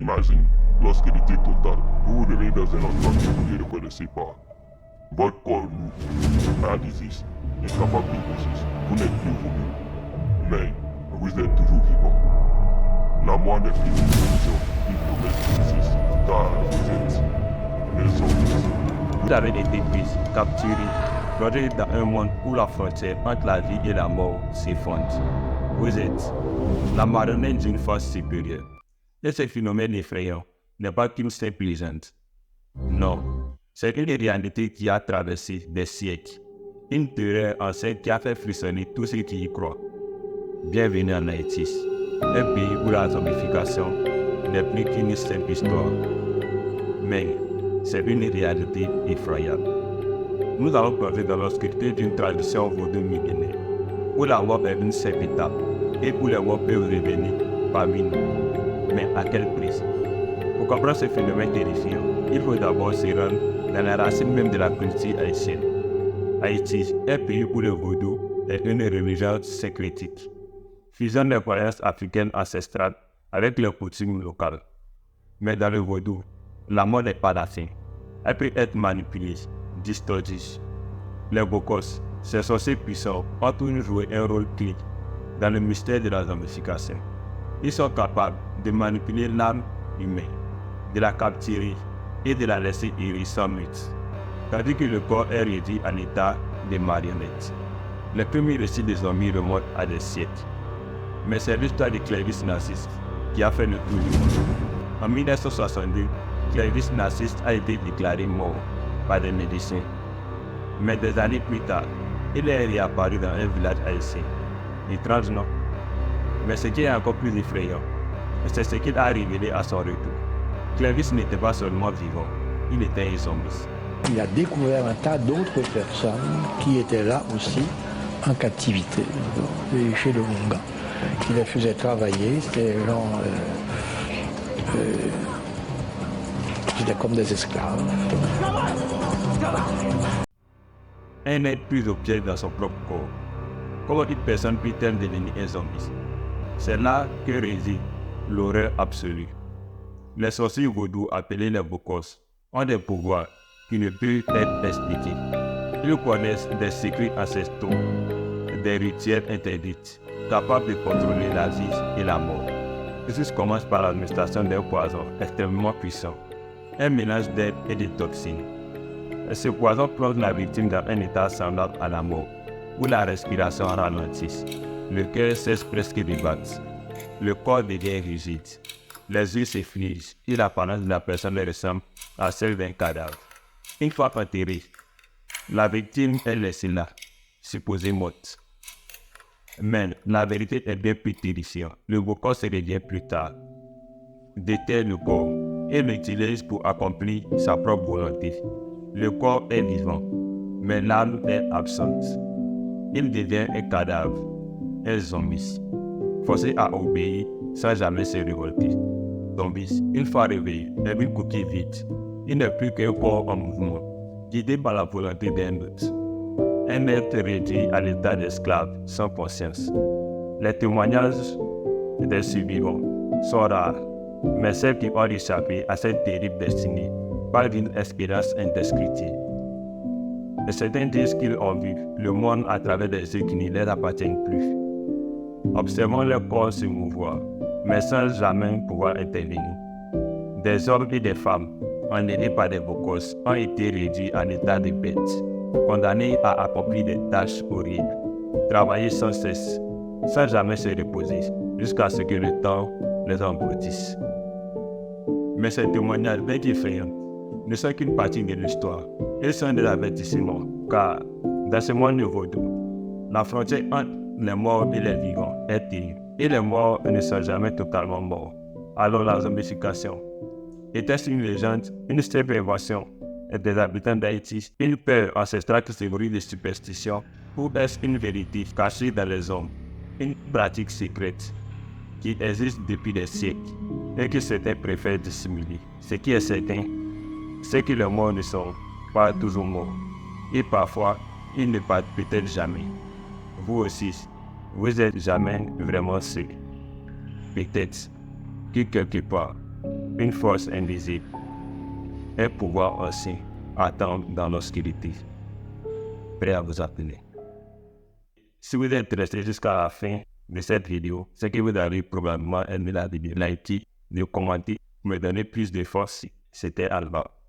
Imagine, lorsqu'il était total, vous vous réveillez dans un endroit que vous ne reconnaissez pas. Votre corps lourd, paralysé, incapable de bouger. Vous n'êtes plus vous-même, mais vous êtes toujours vivant. La mort n'est plus une illusion, une promesse qui existe, car vous êtes les hommes. Vous avez été pris, capturé, plongé dans un monde où la frontière entre la vie et la mort s'effondre. Vous êtes la marionnette d'une force supérieure. Et ce phénomène effrayant n'est pas qu'une simple légende. Non, c'est une réalité qui a traversé des siècles. Une terreur ancienne qui a fait frissonner tous ceux qui y croient. Bienvenue en Haïti, un pays où la zombification n'est plus qu'une simple histoire. Mais c'est une réalité effroyable. Nous allons plonger dans l'obscurité d'une tradition vaudou millénaire, où la mort est une simple étape et où les morts peuvent revenir parmi nous. Mais à quel prix? Pour comprendre ce phénomène terrifiant, il faut d'abord se rendre dans la racine même de la culture haïtienne. Haïti est un pays où le vaudou est une religion syncrétique, fusionne les croyances africaines ancestrales avec les coutumes locales. Mais dans le vaudou, la mort n'est pas la fin. Elle peut être manipulée, distordue. Les Bokos, ces sorciers puissants, ont toujours joué un rôle clé dans le mystère de la zombification. Ils sont capables de manipuler l'âme humaine, de la capturer et de la laisser errer sans but, tandis que le corps est réduit en état de marionnette. Les premiers récits des zombies remontent à des siècles. Mais c'est l'histoire de Clovis Narcisse qui a fait le tour du monde. En 1962, Clovis Narcisse a été déclaré mort par des médecins. Mais des années plus tard, il est réapparu dans un village haïtien. Étrange, non? Mais ce qui est encore plus effrayant, c'est ce qu'il a révélé à son retour. Clovis n'était pas seulement vivant, il était un zombie. Il a découvert un tas d'autres personnes qui étaient là aussi en captivité, chez le Munga, qui les faisait travailler. C'était des gens qui étaient comme des esclaves. Un être plus au pied dans son propre corps. Comment une personne peut-elle devenir un zombie? C'est là que réside l'horreur absolue. Les sorciers vaudous appelés les Bokos ont des pouvoirs qui ne peuvent être expliqués. Ils connaissent des secrets ancestraux, des rituels interdits, capables de contrôler la vie et la mort. Ceci commence par l'administration d'un poison extrêmement puissant, un mélange d'herbes et de toxines. Ce poison plonge la victime dans un état semblable à la mort, où la respiration ralentit, le cœur cesse presque de battre, le corps devient rigide, les yeux se figent et l'apparence de la personne ressemble à celle d'un cadavre. Une fois enterrée, la victime est laissée là, supposée morte. Mais la vérité est bien plus terrifiante. Le Bokos se revient plus tard, déterre le corps et l'utilise pour accomplir sa propre volonté. Le corps est vivant, mais l'âme est absente. Il devient un cadavre, un zombie, forcé à obéir sans jamais se révolter. Zombie, une fois réveillé, est une coquille vide. Il n'est plus qu'un corps en mouvement, guidé par la volonté d'un autre. Un être réduit à l'état d'esclave sans conscience. Les témoignages des survivants sont rares, mais celles qui ont échappé à cette terrible destinée parlent d'une expérience indescriptible. Et certains disent qu'ils ont vu le monde à travers des yeux qui ne leur appartiennent plus. Observant leur corps se mouvoir, mais sans jamais pouvoir intervenir. Des hommes et des femmes, enlevés par des Bokos, ont été réduits en état de bêtes, condamnés à accomplir des tâches horribles, travailler sans cesse, sans jamais se reposer, jusqu'à ce que le temps les emboutisse. Mais ces témoignages bien effrayants ne sont qu'une partie de l'histoire. Ils sont des avertissements, car dans ce monde de vaudou, la frontière entre les morts et les vivants est ténue, et les morts ne sont jamais totalement morts. Alors la zombification était-ce une légende, une simple invention des habitants d'Haïti, une peur ancestrale qui se nourrit de superstitions, ou est-ce une vérité cachée dans les hommes, une pratique secrète qui existe depuis des siècles et que certains préfèrent dissimuler? Ce qui est certain, c'est que les morts ne sont pas toujours morts, et parfois ils ne partent peut-être jamais. Vous aussi, vous n'êtes jamais vraiment seul. Peut-être que quelque part, une force invisible, un pouvoir ancien attend dans l'obscurité, prêt à vous appeler. Si vous êtes resté jusqu'à la fin de cette vidéo, c'est que vous avez probablement aimé la vidéo. Likez, de commenter, me donner plus de force. C'était Alba.